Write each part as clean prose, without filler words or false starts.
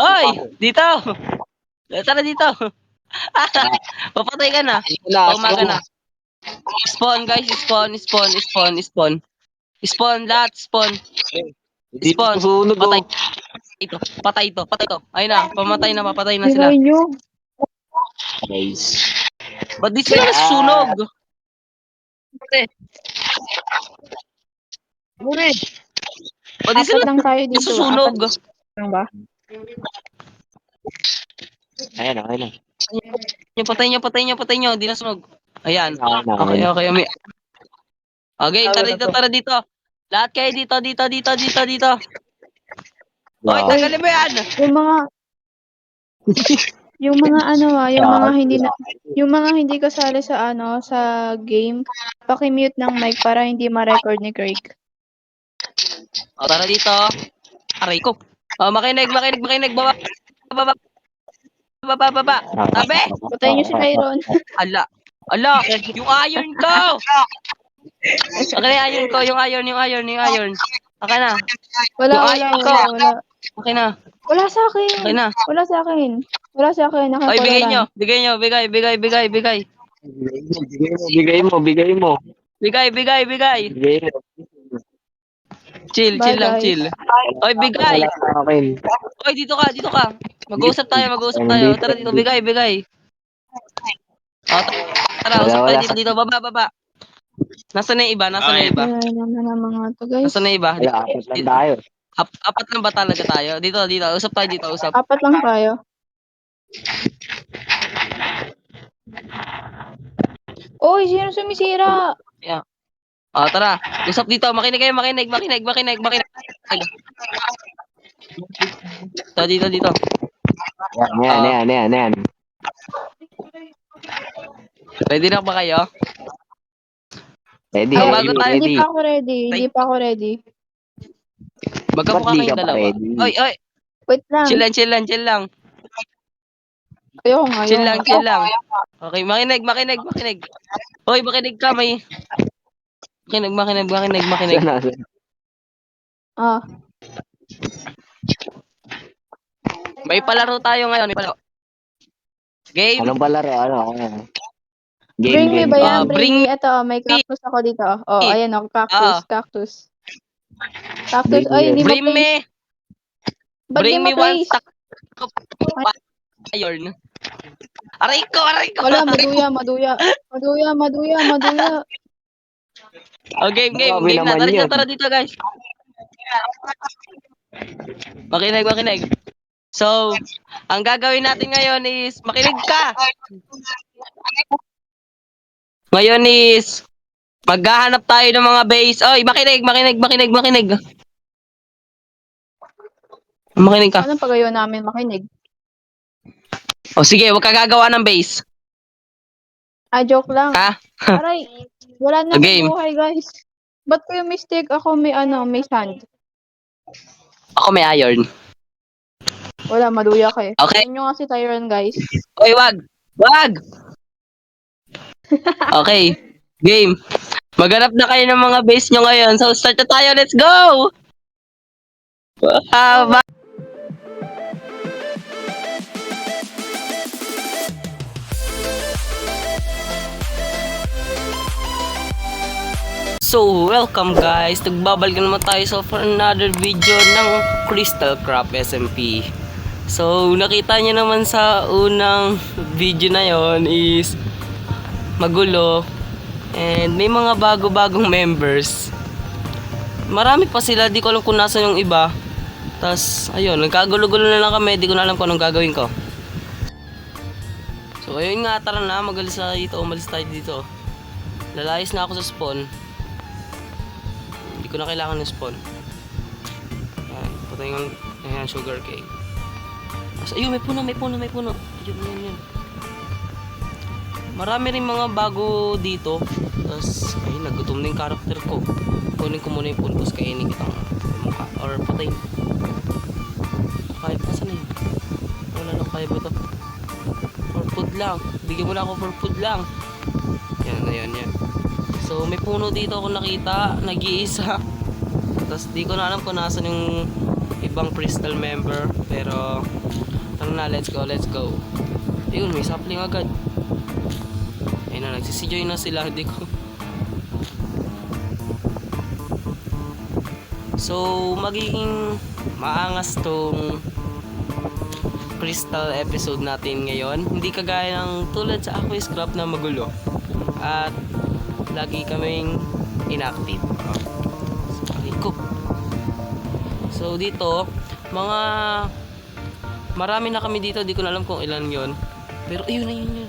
Oy! Dito! Tara dito! Papatay ka na. Umaga na. Spawn guys, spawn. Spawn, lahat, spawn. Spawn. Susunog Patay ito. Patay ito. Ayun na, papatay na sila. Hinay nyo. Guys. Ba't di sila nasusunog? Ba't di Apat sila lang tayo dito. nasusunog? Apat lang ba? Ayan. Patay nyo. Di nasunog. Ayan. Okay. Okay. Okay, tara dito. Lahat kayo dito. Hoy, Wow. tagalin mo yan! Yung mga yung mga hindi kasali sa sa game, paki-mute ng mic para hindi ma-record ni Craig. O, tara dito. Aray ko. O, makinig. Baba. Tabi! Patayin niyo si Myron. Ala, yung iron ko! Okay, yung iron. Okay na. Wala. Okay na. Wala sa akin. Okay na. Wala sa akin. Oy, bigay nyo. Bigay. Bigay mo. Bigay. Chill Bye, lang. guys. Oy, bigay. Wala sa akin. Oy, dito ka. Mag-uusap tayo. Tara dito, bigay. O, tara, usap tayo dito. Baba. Nasaan na yung iba? Ay, naman ang mga to, guys. Nasaan na yung iba? Wala, apat lang tayo. Apat lang ba talaga tayo? Dito. Usap tayo dito. Apat lang tayo. Oy, sino sumisira? Yeah. O, tara. Usap dito. Makinig kayo. Dito. Yan. Ready na ba kayo? Ready. Bago tayo, Hindi pa ako ready. Magkamukha Ba't di kayong ka pa dalawa. ready? Oy. Wait lang. Chill lang. Ayoko nga. Chill lang. Okay, makinig. Hoy, makinig ka. Makinig. Ah, May palaro tayo ngayon. Game. Anong palaro? bring me ba yan? bring Ito, may cactus ako dito. Oh, ayan o, cactus. Bring Ay, hindi mo Bring me. Ba't di Bring mo me one place? stack of iron. Aray ko. Wala, maduya. Oh, game Grabe na. naman yun. Tara dito, guys. Makinig. So, ang gagawin natin ngayon is, makinig ka! Ngayon is, maghahanap tayo ng mga base. Oy, makinig! Makinig ka. Anong pagayon namin makinig? O sige, huwag ka gagawa ng base. Joke lang. Ha? Aray, wala na Game. akong buhay, guys. Ba't ko yung mistake? Ako may sand. Ako may iron. Wala, maduya ka eh. Okay. Yun yung nga si Tyron, guys. Oy, wag! Okay, game. Maghanap na kayo ng mga base nyo ngayon. So, start na tayo. Let's go! Bye! So, welcome guys. Nagbabalik naman tayo for another video ng Crystal Crop SMP. So, nakita niyo naman sa unang video na yon is magulo and may mga bago-bagong members. Marami pa sila, di ko alam kung nasan yung iba. Tas, ayun, nagkagulo-gulo na lang kami, di ko na alam kung anong gagawin ko. So, ayun nga, tara na, umalis tayo dito. Lalayas na ako sa spawn. Hindi ko na kailangan ng spawn. Ayan, patay yung sugar cane. Tapos, ayun, may puno. Ayun. Marami rin mga bago dito. Tapos, ayun, nagutom na yung character ko. Kunin ko muna yung puno, tapos kainin kitang mukha. Or patay. Kaya pa, saan na yun? Wala lang, kaya ba ito? For food lang. Bigyan mo na ako for food lang. Yan. So, may puno dito ako nakita, nag-iisa. Tapos, di ko na alam kung nasan yung ibang crystal member. Pero tara na, let's go. Ayun, may sapling agad. Ayun na, nagsisijoy na sila. Hindi ko. So magiging maangas tong crystal episode natin ngayon. Hindi kagaya ng tulad sa Aqua Scrap na magulo at lagi kaming inactive. So dito mga marami na kami dito, di ko na alam kung ilan yon. Pero ayun.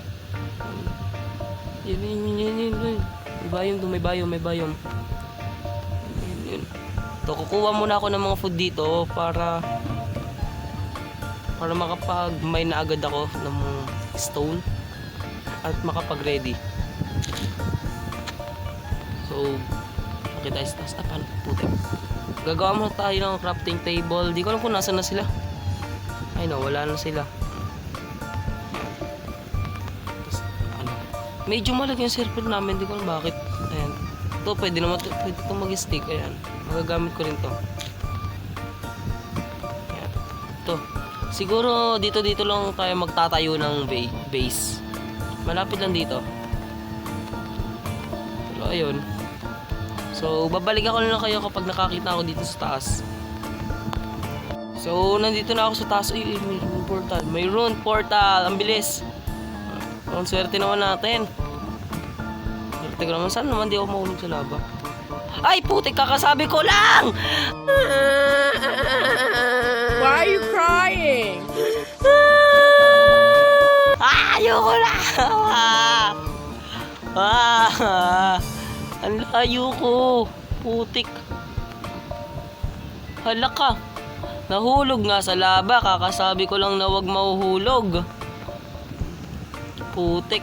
Yun. May bayom. Yun. To, kukuha muna ako ng mga food dito para makapag-mine na agad ako ng stone at makapag-ready. So, okay tayo sa taas. Paano? Puti. Gagawa muna tayo ng crafting table. Di ko alam kung nasan na sila. Ay no, wala na sila. Medyo malaki yung server namin. Di ko alam bakit. Ayan. Ito, pwede itong mag-stick. Ayan. Magagamit ko rin to. Ayan. Ito. Siguro dito lang tayo magtatayo ng base. Malapit lang dito. Pero ayun. So, babalik ako na lang kayo kapag nakakita ako dito sa taas. So, nandito na ako sa taas. Ay, mayroon portal. Ang bilis. Ang swerte naman natin. Swerte ko naman. Saan naman di ako mahulog sa lava? Ay, putik, kakasabi ko lang! Why are you crying? Ayoko na! Ang layo ko. Putik. Hala ka. Nahulog nga sa laba. Kakasabi ko lang na wag mahuhulog. Putik.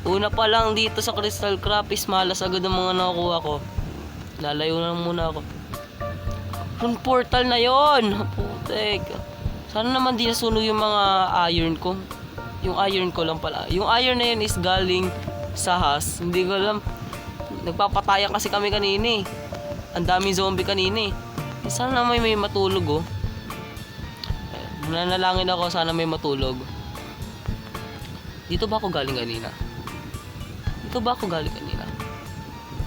Una pa lang dito sa Crystal Crop is malas agad ang mga nakukuha ko. Lalayo na muna ako. Yung portal na yon. Putik. Sana naman di nasunog yung mga iron ko. Yung iron ko lang pala. Yung iron na yun is galing sa has. Hindi ko alam. Nagpapatayan kasi kami kanina eh. Ang daming zombie kanina eh. Sana naman may matulog oh. Nanalangin ako sana may matulog. Dito ba ako galing kanina?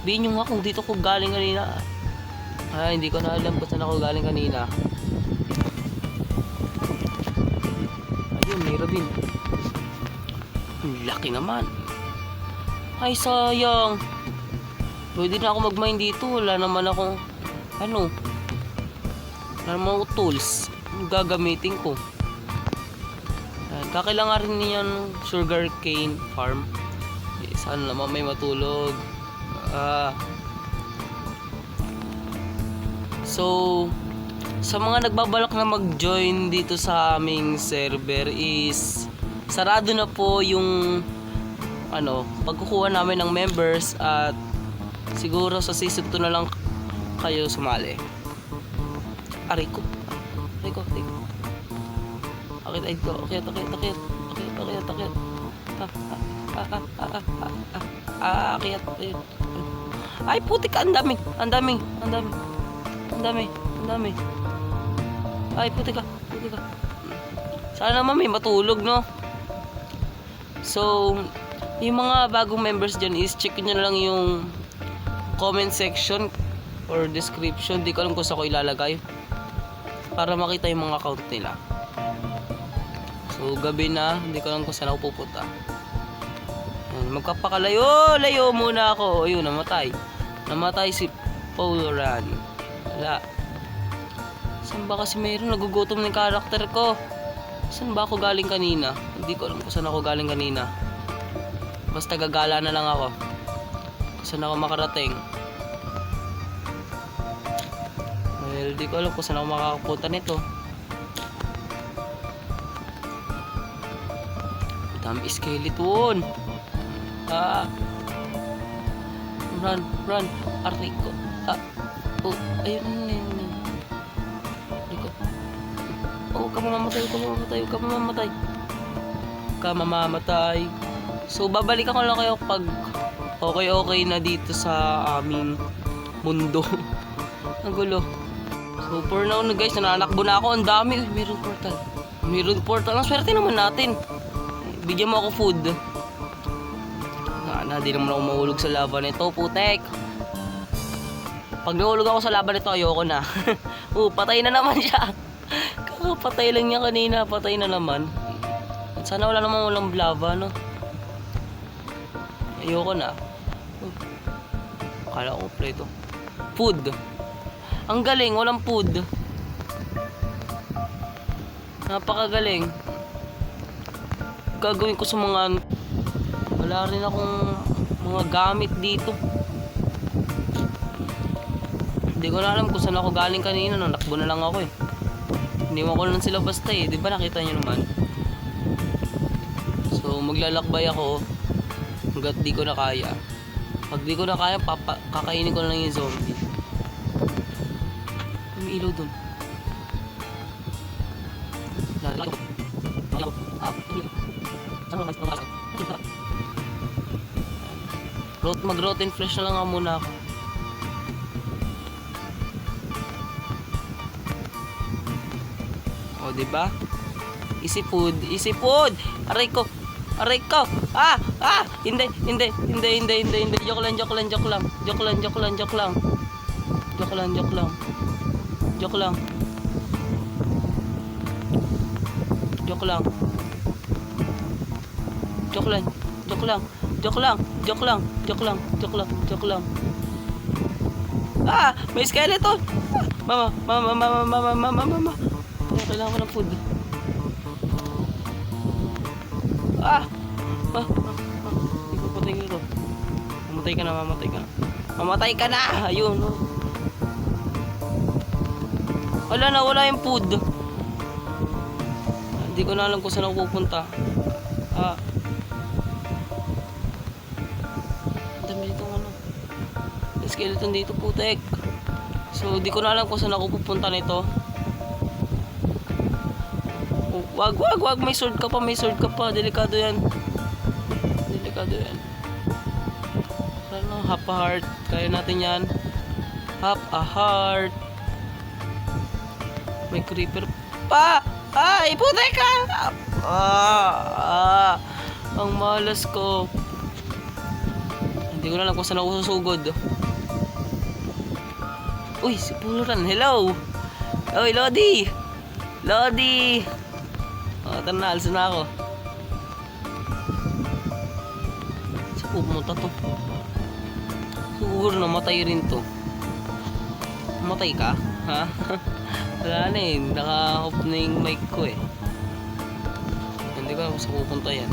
Bihin nyo nga kung dito ko galing kanina. Ay, hindi ko na alam kung saan ako galing kanina. Ayun, may rabin. Ang laki naman. Ay, sayang. Pwede na ako mag-mine dito. Wala naman akong wala naman akong tools. Yung gagamitin ko. Kakailangan rin niya ng sugar cane farm. Sana naman may matulog. So, sa mga nagbabalak na mag-join dito sa aming server is sarado na po yung pagkukuha namin ng members at siguro sa season 2 na lang kayo sumali. Aray ko. Akit. Akit. Ay, putik. Ang dami. Ay, putik ka. Sana naman may matulog, no? So, yung mga bagong members dyan is check nyo na lang yung comment section or description. Di ko alam kung saan ko ilalagay para makita yung mga account nila. So gabi na, hindi ko alam kung saan ako pupunta. Magkapakalayo muna ako. Ayun, namatay si Paul Ran. Wala. Saan ba kasi mayroon? Nagugutom ng karakter ko. Saan ba ako galing kanina? Hindi ko alam kung saan ako galing kanina. Basta gagala na lang ako. Saan ako makarating? Well, di ko alam kung saan ako makakapunta nito. Dami skeleton. Run. Aray ko. Oh, ayun. Liko. Oh, kamamatay. So, babalikan ko lang kayo pag okay na dito sa aming mundo. Ang gulo. So for now na guys, nananakbo na ako. Ang dami. Uy, meron portal. Meron portal. Ang swerte naman natin. Bigyan mo ako food. Di naman ako mahulog sa lava nito, putek. Pag nahulog ako sa lava nito, ayoko na. Patay na naman siya. Kakapatay lang niya kanina. Patay na naman. Sana wala namang walang lava, no? Ayoko na. Akala ko kompleto. Food. Ang galing, walang food. Napakagaling. Gagawin ko sa mga... Wala rin akong mga gamit dito. Hindi ko na alam kung saan ako galing kanina. Nakbo na lang ako eh. Iniwan ko lang sila basta eh. Di ba nakita nyo naman? So maglalakbay ako hanggat di ko na kaya. Pag di ko na kaya, kakainin ko na lang yung zombie. May ilaw dun. Mag-rotten flesh na lang nga muna ako. O, diba? Easy food, easy food! Aray ko! Aray ko! Hindi! Joke lang. May skeleton! Mama. Kailangan ko ng food. Ipapatay ko ito. Mamatay ka na! Ayun, no? Wala yung food. Hindi ko na alam kung saan ako pupunta. Dami dito skeleton dito, putek. So, di ko na alam kung saan ako pupunta nito. Wag. May sword ka pa. Delikado yan. Half a heart. Kaya natin yan. Half a heart. May creeper pa. Ay, putek ka! Ang malas ko. Hindi ko na alam kung saan ako susugod. Uy, si Puluran. Hello. Uy, Lodi. Tara na, alsa na ako. Saan pumunta to? Siguro namatay rin to. Namatay ka? Ha? Wala na eh. Naka-off na yung mic ko eh. Hindi ko alam kung saan pupunta yan.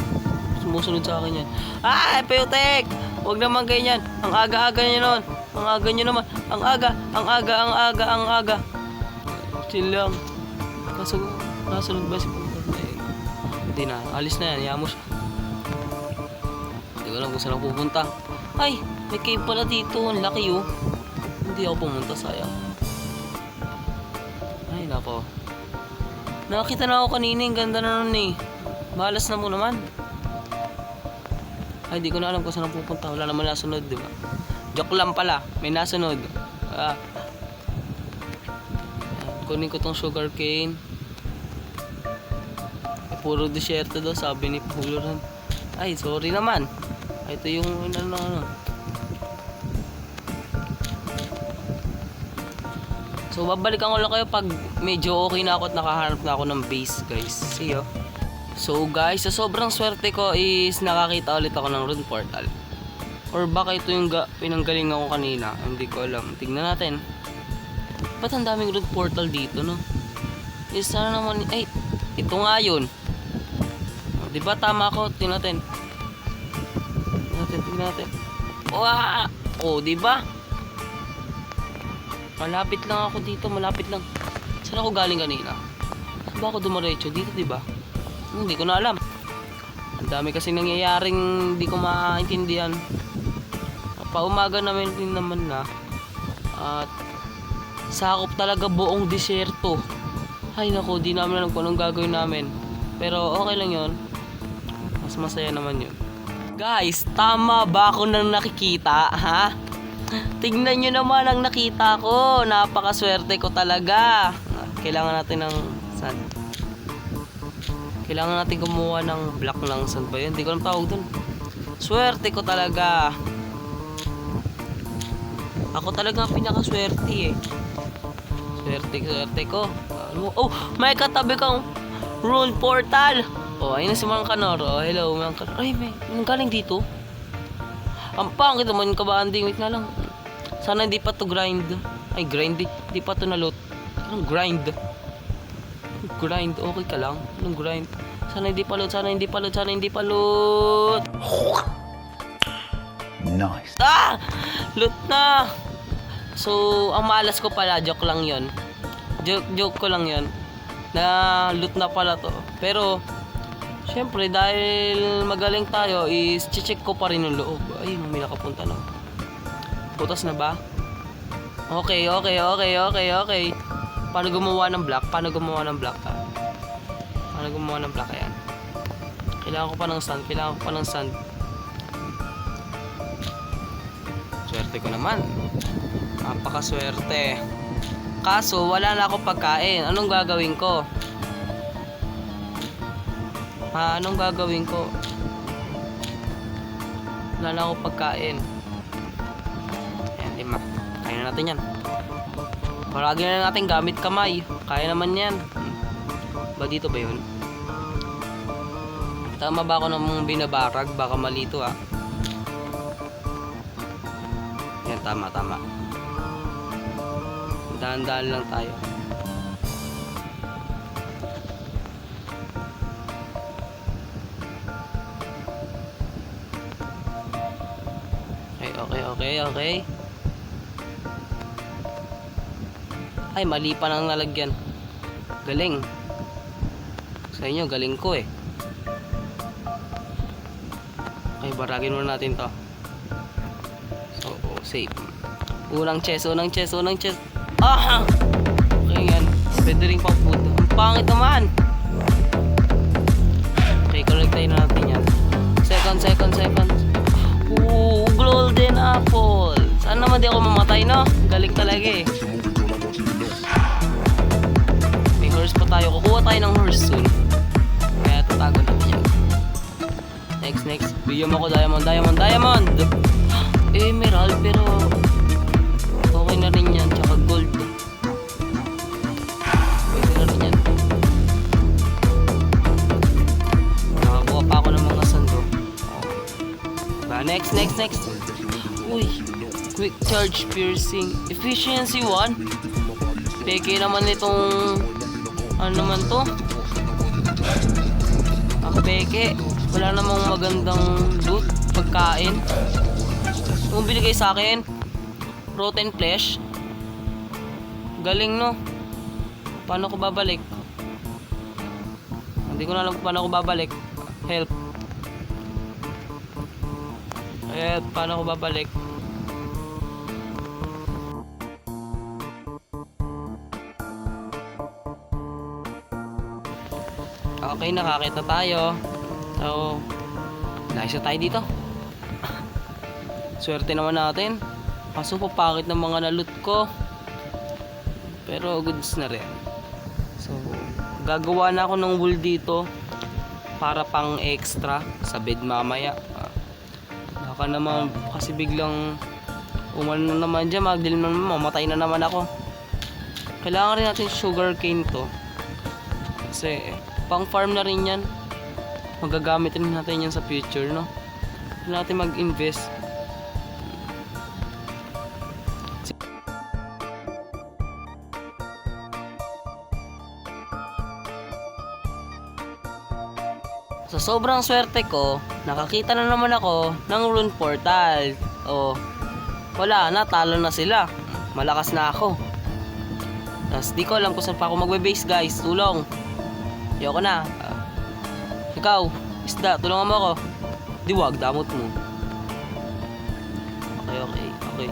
Sumusunod sa akin yan. Peutek! Huwag naman ganyan. Ang aga-aga nyo nun. Ang aga nyo naman. Ang aga. Chill lang. Nasunod ba si Peutek? Hindi na. Alis na yan. Iyan mo siya. Hindi ko alam kung saan ako pupunta. Ay! May cave pala dito. Ang laki oh. Hindi ako pumunta. Sayang. Ay nako. Nakakita na ako kanina. Ang ganda na nun eh. Malas na mo naman. Ay, di ko na alam kung saan pupunta. Wala naman nasunod, di ba? Joke lang pala. May nasunod. Kunin ko tong sugar cane. Puro desierto daw, sabi ni Puluran. Ay, sorry naman. Ito yung ano. So, babalikan ko lang kayo pag medyo okay na ako at nakahanap na ako ng base, guys. See you. So guys, sa sobrang swerte ko is nakakita ulit ako ng rune portal. Or baka ito yung pinanggaling ako kanina. Hindi ko alam. Tignan natin. Ba't ang daming rune portal dito, no? Is sana naman... Ay, ito nga yun. Diba tama ako? Tignan natin. Diba? Malapit lang ako dito. Saan ako galing kanina? Saan ba ako dumaretso? Dito, diba? Hindi ko na alam. Ang dami kasi nangyayaring hindi ko maintindihan. Paumaga namin din naman na. At sakop talaga buong disyerto. Ay nako, di namin alam kung anong gagawin namin. Pero okay lang yun. Mas masaya naman yun. Guys, tama ba ako nang nakikita? Ha? Tingnan nyo naman ang nakita ko. Napakaswerte ko talaga. Kailangan natin ng sand. Kailangan natin kumuha ng block ng sand ba yun? Hindi ko alam tawag dun. Swerte ko talaga. Ako talaga ang pinakaswerte eh. Swerte ko. Oh, may katabi kang rune portal. Oh, ayun na si Mang Kanor. Oh, hello, Mang Kanor. Ay, may galing dito. Ang pangit naman yung kabanding. Wait nga lang. Sana hindi pa to grind. Ay, grind. Hindi pa to na-loot. Anong grind? Grind. Okay ka lang. Anong grind? Sana hindi pa loot. Sana hindi pa loot. Sana hindi pa loot. Nice. Ah! Loot na! So, ang malas ko pala. Joke lang yon. Joke ko lang yon. Na loot na pala to. Pero, syempre, dahil magaling tayo, is check ko pa rin yung loob. Ay, may nakapunta na. Butas na ba? Okay. Paano gumawa ng block? Paano gumawa ng block? Ayan. Kailangan ko pa ng sand. Swerte ko naman. Napakaswerte. Kaso, wala na akong pagkain. Anong gagawin ko? Anong gagawin ko? Wala na akong pagkain. Ayan, 5. Kaya na natin yan. Palagi na natin gamit kamay. Kaya naman yan. Ba dito ba yun? Tama ba ako namang binabarag? Baka mali ito ah. Yan, tama. Dahan-dahan lang tayo. Okay. Ay, mali pa nang nalagyan. Galing. Sa inyo, galing ko eh. Okay, baragin muna natin to. So, safe. Unang chest. Ah! Okay, yan. Pwede rin pang food. Ang pangit naman. Okay, connectayin na natin yan. Second. Ooh, golden apple. Saan naman di ako mamatay, no? Galing talaga eh. May horse pa tayo. Kukuha tayo ng horse soon. Kaya tatago natin yan. Next. Bigyan mo ko diamond. Emerald, pero okay na rin yan. Tsaka gold. Pwede na rin yan. Nakakuha pa ako ng mga sando. Next. Uy. Quick charge piercing. Efficiency 1. Peke naman itong ano naman to? Ang peke. Wala namang magandang loot. Pagkain. Yung binigay sa akin. Rotten flesh. Galing no. Paano ko babalik? Hindi ko na alam paano ko babalik. Help. Paano ko babalik? Okay, nakakita tayo. So, nice na tayo dito. Swerte naman natin. Kaso papakit ng mga naloot ko. Pero goods na rin. So, gagawa na ako ng wool dito para pang extra sa bed mamaya. Baka naman kasi biglang umano na naman dyan, magdilim na naman, mamatay na naman ako. Kailangan rin natin sugar cane to. Kasi pang farm na rin yan. Magagamit rin natin yan sa future, no? Kailangan natin mag-invest. Sa sobrang swerte ko, nakakita na naman ako ng rune portal. Oh, wala na, talo na sila. Malakas na ako. Tapos di ko alam kung saan pa ako magbe-base, guys. Tulong. Ayoko na. Ikaw, isda, tulungan mo ako. Diwag, damot mo. Okay.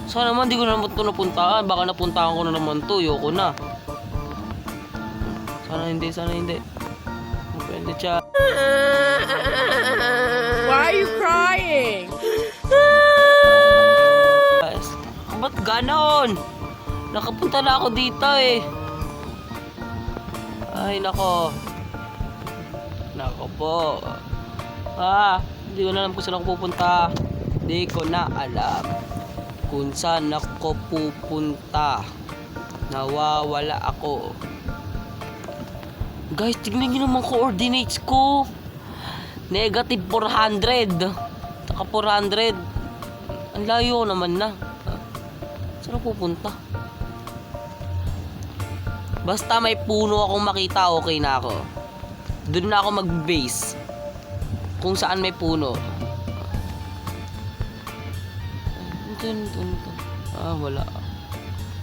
Sana naman di ko na naman ito napuntaan. Baka napuntaan ko na naman ito. Ayoko na. Sana hindi. Pwede siya. Why are you crying? ganon. Nakapunta na ako dito eh. Ay, nako. Nako po. Hindi ko na alam kung saan ako pupunta. Hindi ko na alam kung saan ako pupunta. Nawawala ako. Guys, tignan nyo naman coordinates ko. Negative 400. Taka 400. Ang layo naman na. Saan ako pupunta? Basta may puno akong makita, okay na ako. Doon na ako mag-base. Kung saan may puno. Ito. Wala.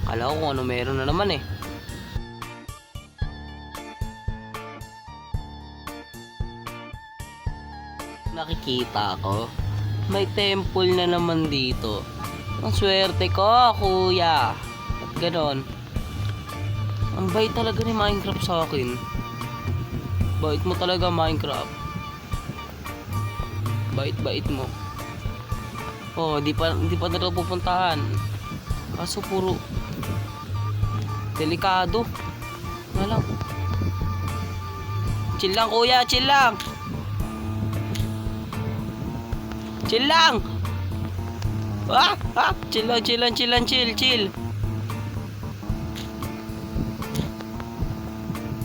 Kala ko kung ano meron na naman eh. Nakikita ko. May temple na naman dito. Ang swerte ko, kuya. At ganon. Ang bait talaga ni Minecraft sa akin. Bait mo talaga, Minecraft. Bait mo. Oh, di pa na pupuntahan. Kaso puro delikado. Nga lang. Chill lang, kuya, chill lang. Chill lang. Chill.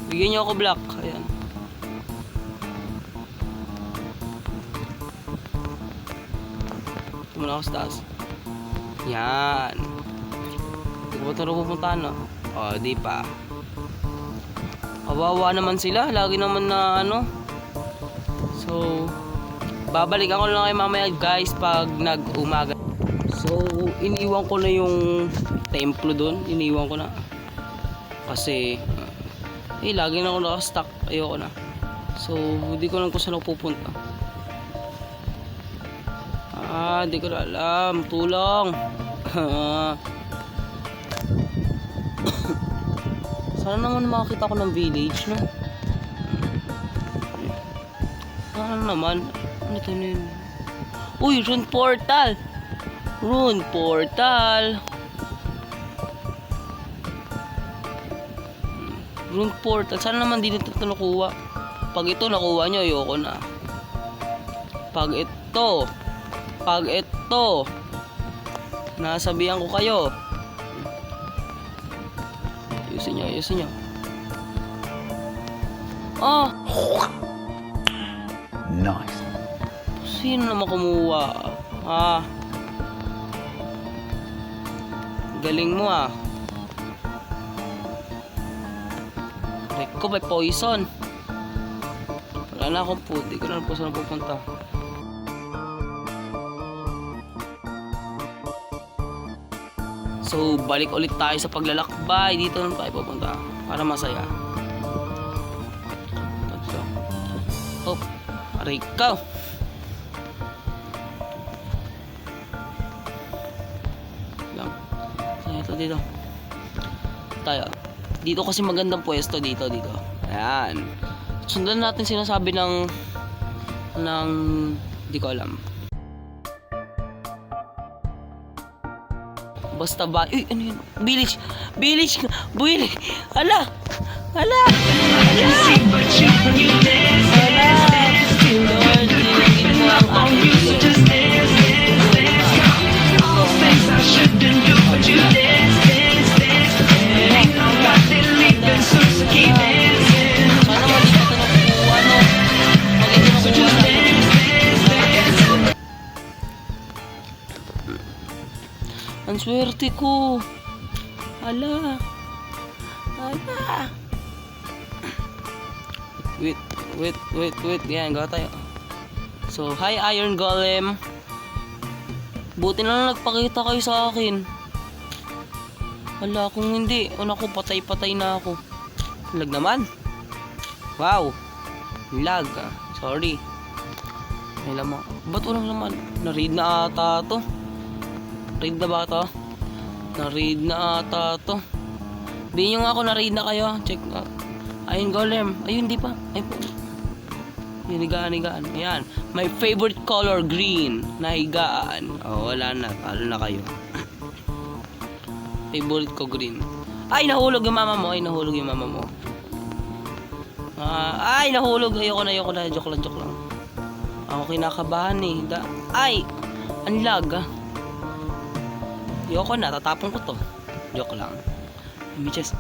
Bigyan niyo ako block. Ayan. Ito muna ako sa taas. Yan. Hindi ko ba ito pupuntahan, no? Di pa. Kawawa naman sila. Lagi naman na ano. So, babalik ako lang kay mamaya guys pag nag-umaga. So, iniwan ko na yung templo doon. Iniwan ko na. Kasi, lagi na ako naka-stuck. Ayoko na. So, hindi ko lang kung saan ako pupunta. Hindi ko na alam. Tulong. Sana naman makakita ko ng village, no? Sana naman. Ano ito na yun? Uy, rune portal! Rune portal! Rune portal. Sana naman din ito nakuha. Pag ito nakuha nyo, ayoko na. Pag ito, nasabihan ko kayo. Ayusin nyo. Nice. Sino naman kumuha? Galing mo Ko may poison. Wala na akong food. Di ko na po saan pupunta. So, balik ulit tayo sa paglalakbay. Dito na tayo pupunta. Para masaya. Hop. Aray ka. Lang. So, dito. Tayo. Dito kasi magandang pwesto dito. Ayan. Sundan natin sinasabi ng di ko alam. Basta ba? Ano yun? Village! Hala! Lord, tingin mo ang aking ang swerte ko. Ala. Wait. Yan, gawa tayo. So, hi Iron Golem. Buti na lang nagpakita kayo sa akin. Wala, kung hindi, ko patay na ako. Lag naman. Wow. Lag. Sorry. May lamang. Ba't walang laman? Na-read na ata to. Read na ba ito? Na-read na ata to. Bihin nyo nga ako, na-read na kayo. Check. Ayun, Golem. Ayun, di pa. Ay po. Higaan. Ayan. My favorite color, green. Nahigaan. Wala na. Talo na kayo. Favorite ko green. Ay, nahulog yung mama mo. Ay, nahulog yung mama mo. Ay, nahulog. Ayoko na. Joke lang. Ako kinakabahan eh. Ay, ang lag ah. Ayoko na. Tatapon ko to. Joke lang. May chest.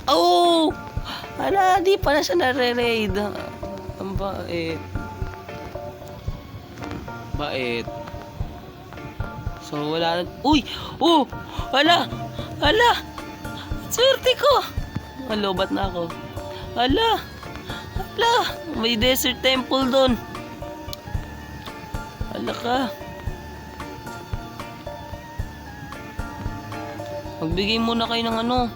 Oh! Ala, di pa na siya nare-raid. Ang bait. Bait. So, wala na. Uy! Oh! Ala! Swerte ko! Malobat na ako. Ala! May desert temple doon. Ala ka. Magbigay muna kayo ng ano.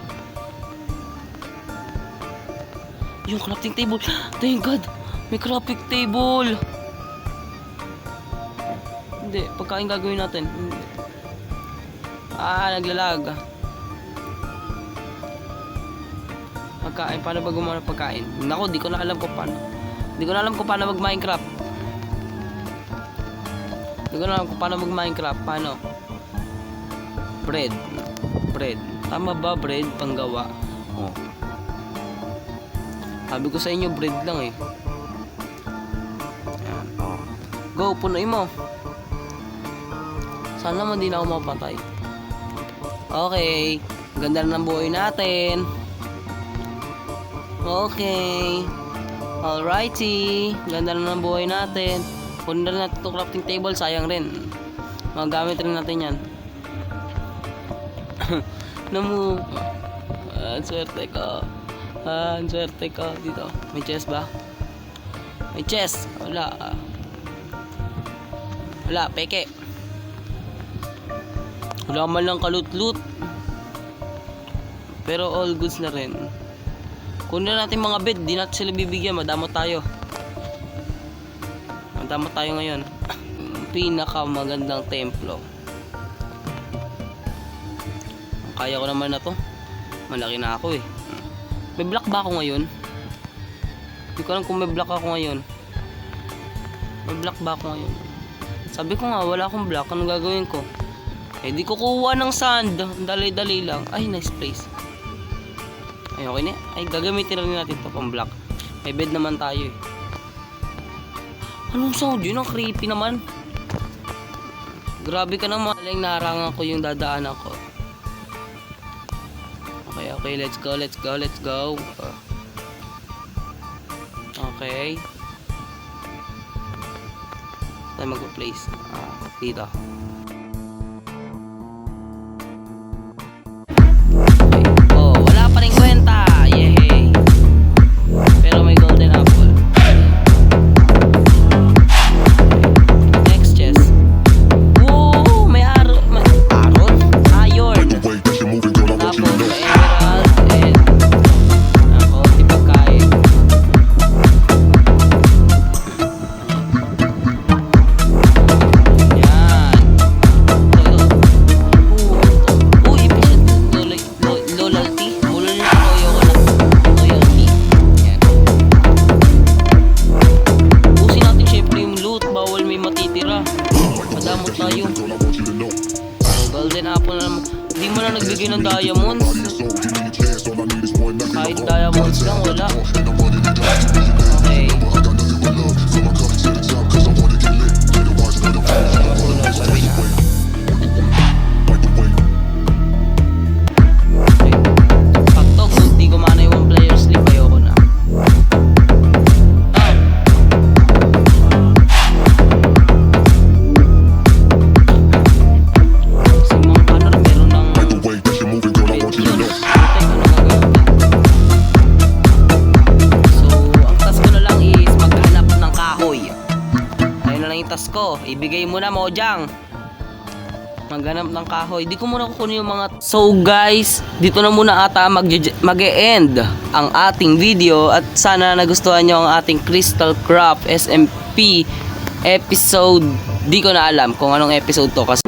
Yung crafting table. Thank God! May crafting table! Hindi. Pagkain gagawin natin. Hindi. Naglalag. Pagkain. Paano ba gumawa ng pagkain? Nako, di ko na alam kung paano. Di ko na alam kung paano mag-Minecraft. Paano? Bread. Tama ba bread? Panggawa. Oh. Sabi ko sa inyo, bread lang eh. Ayan. Oh. Go, punuin mo. Sana man di na ako mapatay. Okay. Ganda na ng buhay natin. Okay. Alrighty. Ganda na ng buhay natin. Kung na natin ito crafting table, sayang rin. Magamit rin natin yan. Namu. Ang swerte ko. Dito. May chest ba? May chest. Wala, peke. Wala man lang kalut-lut. Pero all goods na rin. Kunin natin mga bed, di natin sila bibigyan, madamot tayo ngayon. Pinakamagandang templo. Kaya ko naman na to. Malaki na ako eh. May block ba ako ngayon? Hindi ko alam kung may block ako ngayon. Sabi ko nga, wala akong block. Anong gagawin ko? Di ko kuha ng sand. Dali-dali lang. Ay, nice place. Ay, okay na. Ay, gagamitin rin natin ito pang block. May bed naman tayo eh. Anong sound yun? Ang creepy naman. Grabe ka naman. Alang naharangan ko yung dadaanan ko. Okay, let's go. Okay. Tayo mag-place. Dito. Wala pa rin kwenta. Yay! Pero may golden apple. Next chest. Woo! May aron. Iron. Tapos may emerald and konti pagkain. Yan. Efficient. Loyalty. Loyalty. Yan. Usin natin syempre yung loot. Bawal may matitira. Madamot tayo. Golden apple na naman. Hindi mo na nagbigay ng diamonds. Kahit diamonds lang, wala. Okay. Sakto, kung di gumana yung player sleep, ayoko na. Simang panor, meron ng So, ang task ko na lang is maghanap ng kahoy. Ayun na lang yung task ko. Ibigay mo na, Mojang. Maghanap ng kahoy. Di ko muna kukunin yung mga... So guys, dito na muna ata mag-e-end ang ating video. At sana nagustuhan nyo ang ating Crystal Craft SMP episode. Di ko na alam kung anong episode to kasi